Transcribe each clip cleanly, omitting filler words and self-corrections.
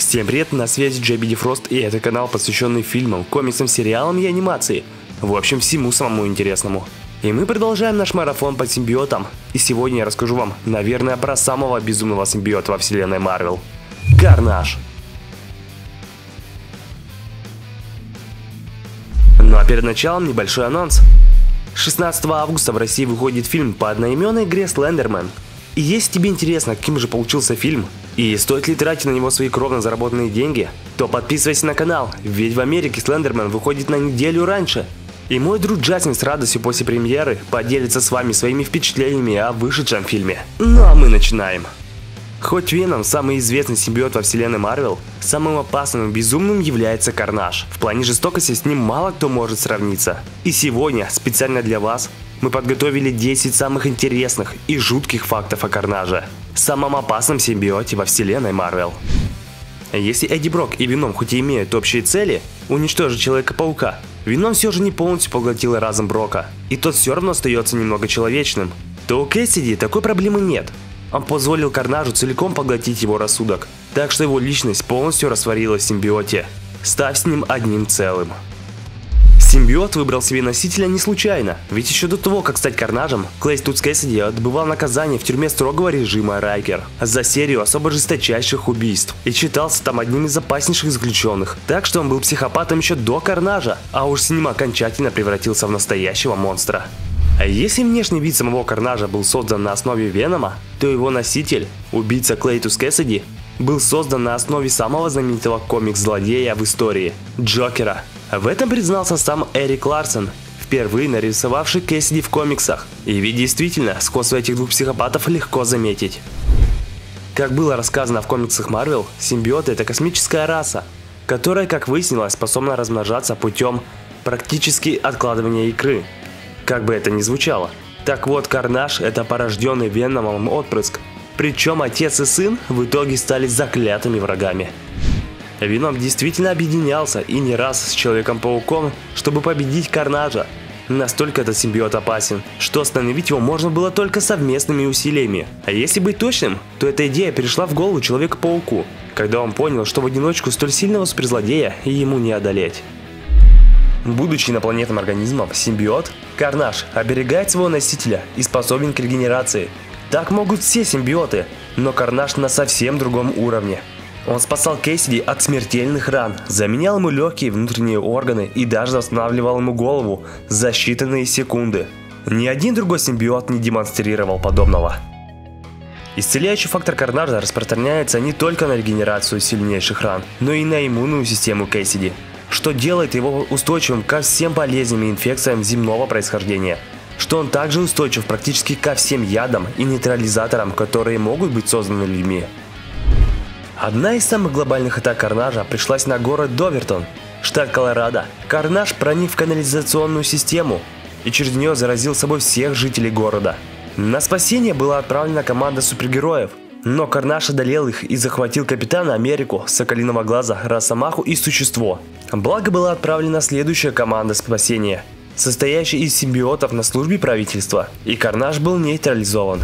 Всем привет, на связи JBD Frost, и это канал, посвященный фильмам, комиксам, сериалам и анимации. В общем, всему самому интересному. И мы продолжаем наш марафон по симбиотам. И сегодня я расскажу вам, наверное, про самого безумного симбиота во вселенной Marvel. Карнаж. Ну а перед началом небольшой анонс. 16 августа в России выходит фильм по одноименной игре Слендермен. И если тебе интересно, каким же получился фильм, и стоит ли тратить на него свои кровно заработанные деньги, то подписывайся на канал, ведь в Америке Слендермен выходит на неделю раньше. И мой друг Джастин с радостью после премьеры поделится с вами своими впечатлениями о вышедшем фильме. Ну а мы начинаем. Хоть Веном самый известный симбиот во вселенной Marvel, самым опасным и безумным является Карнаж. В плане жестокости с ним мало кто может сравниться. И сегодня, специально для вас, мы подготовили 10 самых интересных и жутких фактов о Карнаже, самом опасном симбиоте во вселенной Marvel. Если Эдди Брок и Веном хоть и имеют общие цели – уничтожить Человека-паука, Веном все же не полностью поглотил разум Брока, и тот все равно остается немного человечным, то у Кэссиди такой проблемы нет. Он позволил Карнажу целиком поглотить его рассудок, так что его личность полностью растворилась в симбиоте, став с ним одним целым. Симбиот выбрал себе носителя не случайно, ведь еще до того, как стать Карнажем, Клейстус Кэссиди отбывал наказание в тюрьме строгого режима Райкер за серию особо жесточайших убийств и считался там одним из опаснейших заключенных, так что он был психопатом еще до Карнажа, а уж с ним окончательно превратился в настоящего монстра. А если внешний вид самого Карнажа был создан на основе Венома, то его носитель, убийца Клейтус Кэссиди, был создан на основе самого знаменитого комикс-злодея в истории – Джокера. В этом признался сам Эрик Ларсон, впервые нарисовавший Кэссиди в комиксах. И ведь действительно, сходство этих двух психопатов легко заметить. Как было рассказано в комиксах Marvel, симбиоты – это космическая раса, которая, как выяснилось, способна размножаться путем практически откладывания икры. Как бы это ни звучало. Так вот, Карнаж – это порожденный Веномом отпрыск, причем отец и сын в итоге стали заклятыми врагами. Веном действительно объединялся и не раз с Человеком-пауком, чтобы победить Карнажа. Настолько этот симбиот опасен, что остановить его можно было только совместными усилиями. А если быть точным, то эта идея перешла в голову Человеку-пауку, когда он понял, что в одиночку столь сильного суперзлодея ему не одолеть. Будучи инопланетным организмом, симбиот, Карнаж, оберегает своего носителя и способен к регенерации. Так могут все симбиоты, но Карнаж на совсем другом уровне. Он спасал Кэссиди от смертельных ран, заменял ему легкие и внутренние органы и даже восстанавливал ему голову за считанные секунды. Ни один другой симбиот не демонстрировал подобного. Исцеляющий фактор Карнажа распространяется не только на регенерацию сильнейших ран, но и на иммунную систему Кэссиди, что делает его устойчивым ко всем болезням и инфекциям земного происхождения, что он также устойчив практически ко всем ядам и нейтрализаторам, которые могут быть созданы людьми. Одна из самых глобальных атак Карнажа пришлась на город Довертон, штат Колорадо. Карнаж проник в канализационную систему и через нее заразил собой всех жителей города. На спасение была отправлена команда супергероев, но Карнаж одолел их и захватил Капитана Америку, Соколиного Глаза, Росомаху и Существо. Благо была отправлена следующая команда спасения, состоящая из симбиотов на службе правительства, и Карнаж был нейтрализован.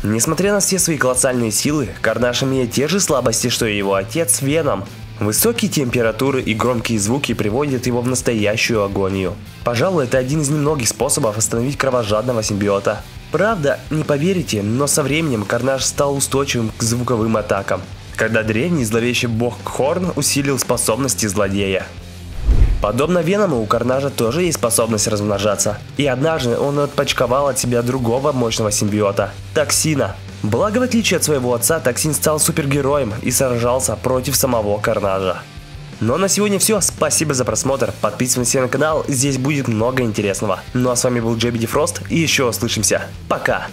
Несмотря на все свои колоссальные силы, Карнаж имеет те же слабости, что и его отец Веном. Высокие температуры и громкие звуки приводят его в настоящую агонию. Пожалуй, это один из немногих способов остановить кровожадного симбиота. Правда, не поверите, но со временем Карнаж стал устойчивым к звуковым атакам, когда древний зловещий бог Хорн усилил способности злодея. Подобно Веному, у Карнажа тоже есть способность размножаться, и однажды он отпочковал от себя другого мощного симбиота – Токсина. Благо, в отличие от своего отца, Токсин стал супергероем и сражался против самого Карнажа. Ну а на сегодня все, спасибо за просмотр, подписывайтесь на канал, здесь будет много интересного. Ну а с вами был JBD Frost, и еще услышимся, пока!